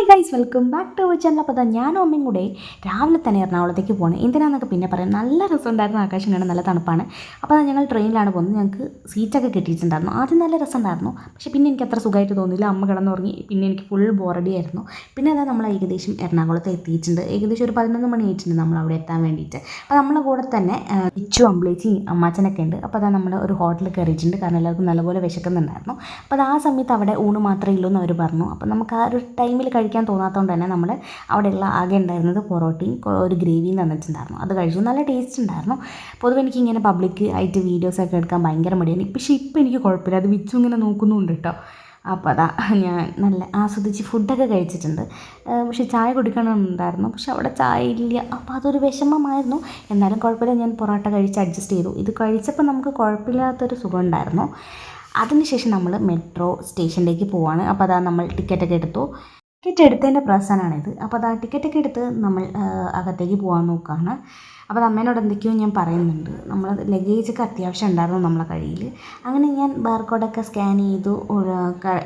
Hi guys, welcome back to channel. അപ്പോൾ ഞാനും അമ്മയും കൂടെ രാവിലെ തന്നെ എറണാകുളത്തേക്ക് പോകണം. എന്തിനാണെന്നൊക്കെ പിന്നെ പറയാം. നല്ല രസമുണ്ടായിരുന്നു, ആകാശം കാണാൻ നല്ല തണുപ്പാണ്. അപ്പോൾ ഞങ്ങൾ ട്രെയിനിലാണ് പോകുന്നത്. ഞങ്ങൾക്ക് സീറ്റൊക്കെ കിട്ടിയിട്ടുണ്ടായിരുന്നു. ആദ്യം നല്ല രസമുണ്ടായിരുന്നു, പക്ഷേ പിന്നെ എനിക്ക് അത്ര സുഖമായിട്ട് തോന്നിയില്ല. അമ്മ കിടന്നുറങ്ങി. പിന്നെ എനിക്ക് ഫുൾ ബോറടി ആയിരുന്നു. പിന്നെ അതാ നമ്മൾ ഏകദേശം എറണാകുളത്ത് എത്തിയിട്ടുണ്ട്. ഏകദേശം ഒരു 11 മണി ആയിട്ടുണ്ട് നമ്മൾ അവിടെ എത്താൻ വേണ്ടിയിട്ട്. അപ്പോൾ നമ്മളെ കൂടെ തന്നെ ഇച്ചു, അമ്പിളേച്ചി, അമ്മാച്ചനൊക്കെ ഉണ്ട്. അപ്പോൾ അതാ നമ്മൾ ഒരു ഹോട്ടലിൽ കയറിയിട്ടുണ്ട്. കാരണം എല്ലാവർക്കും നല്ലപോലെ വിശക്കുന്നുണ്ടായിരുന്നു. അപ്പോൾ ആ സമയത്ത് അവിടെ ഊണ് മാത്രമേ ഉള്ളൂ എന്ന് അവർ പറഞ്ഞു. അപ്പോൾ നമുക്ക് ആ ഒരു ടൈമിൽ കഴിക്കാൻ തോന്നാത്തതുകൊണ്ട് തന്നെ നമ്മൾ അവിടെയുള്ള ആകെ ഉണ്ടായിരുന്നത് പൊറോട്ടയും ഒരു ഗ്രേവിയും തന്നിട്ടുണ്ടായിരുന്നു. അത് കഴിച്ചു. നല്ല ടേസ്റ്റ് ഉണ്ടായിരുന്നു. പൊതുവെ എനിക്കിങ്ങനെ പബ്ലിക് ആയിട്ട് വീഡിയോസൊക്കെ എടുക്കാൻ ഭയങ്കര മടിയാണ്. പക്ഷേ ഇപ്പോൾ എനിക്ക് കുഴപ്പമില്ല. അത് വിച്ചു ഇങ്ങനെ നോക്കുന്നുണ്ട് കേട്ടോ. അപ്പോൾ അതാ ഞാൻ നല്ല ആസ്വദിച്ച് ഫുഡൊക്കെ കഴിച്ചിട്ടുണ്ട്. പക്ഷേ ചായ കുടിക്കണമെന്നുണ്ടായിരുന്നു, പക്ഷെ അവിടെ ചായ ഇല്ല. അപ്പോൾ അതൊരു വിഷമമായിരുന്നു. എന്നാലും കുഴപ്പമില്ല, ഞാൻ പൊറോട്ട കഴിച്ച് അഡ്ജസ്റ്റ് ചെയ്തു. ഇത് കഴിച്ചപ്പോൾ നമുക്ക് കുഴപ്പമില്ലാത്തൊരു സുഖം ഉണ്ടായിരുന്നു. അതിനുശേഷം നമ്മൾ മെട്രോ സ്റ്റേഷനിലേക്ക് പോവാണ്. അപ്പോൾ അതാ നമ്മൾ ടിക്കറ്റൊക്കെ എടുത്തു. ടിക്കറ്റ് എടുത്തതിൻ്റെ പ്രശ്നമാണിത്. അപ്പോൾ അതാ ടിക്കറ്റൊക്കെ എടുത്ത് നമ്മൾ അകത്തേക്ക് പോകാൻ നോക്കുകയാണ്. അപ്പോൾ അമ്മേനോട് എന്തൊക്കെയോ ഞാൻ പറയുന്നുണ്ട്. നമ്മൾ ലഗേജൊക്കെ അത്യാവശ്യം ഉണ്ടായിരുന്നു നമ്മളെ കയ്യിൽ. അങ്ങനെ ഞാൻ ബാർകോഡൊക്കെ സ്കാൻ ചെയ്തു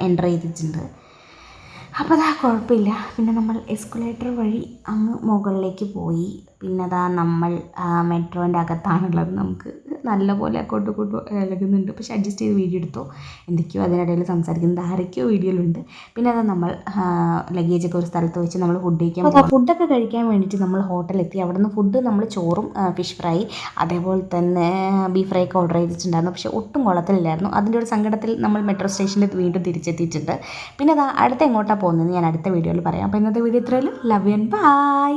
എൻ്റർ ചെയ്തിട്ടുണ്ട്. അപ്പോൾ അതാ കുഴപ്പമില്ല. പിന്നെ നമ്മൾ എസ്കലേറ്റർ വഴി അങ്ങ് മുകളിലേക്ക് പോയി. പിന്നെ അതാ നമ്മൾ മെട്രോൻ്റെ അകത്താണുള്ളത്. നമുക്ക് നല്ലപോലെ അങ്ങോട്ടും ഇങ്ങോട്ടും ഇളകുന്നുണ്ട്, പക്ഷെ അഡ്ജസ്റ്റ് ചെയ്ത് വീഡിയോ എടുത്തു. എന്തൊക്കെയോ അതിനിടയിൽ സംസാരിക്കുന്നത് ആരൊക്കെയോ വീഡിയോയിലുണ്ട്. പിന്നെ അതാ നമ്മൾ ലഗേജൊക്കെ ഒരു സ്ഥലത്ത് വെച്ച് നമ്മൾ ഫുഡ് കഴിക്കാൻ പോകും. ഫുഡൊക്കെ കഴിക്കാൻ വേണ്ടിയിട്ട് നമ്മൾ ഹോട്ടലെത്തി. അവിടെ നിന്ന് ഫുഡ് നമ്മൾ ചോറും ഫിഷ് ഫ്രൈ അതേപോലെ തന്നെ ബീഫ് ഫ്രൈ ഒക്കെ ഓർഡർ ചെയ്തിട്ടുണ്ടായിരുന്നു. പക്ഷേ ഒട്ടും കുളത്തിലില്ലായിരുന്നു. അതിൻ്റെ ഒരു സങ്കടത്തിൽ നമ്മൾ മെട്രോ സ്റ്റേഷനിൽ വീണ്ടും തിരിച്ചെത്തിയിട്ടുണ്ട്. പിന്നെ അതാ അടുത്ത എങ്ങോട്ടാണ് പോകുന്നത് ഞാൻ അടുത്ത വീഡിയോയിൽ പറയാം. അപ്പോൾ ഇന്നത്തെ വീഡിയോ ഇത്രയുള്ളൂ. Love you and by.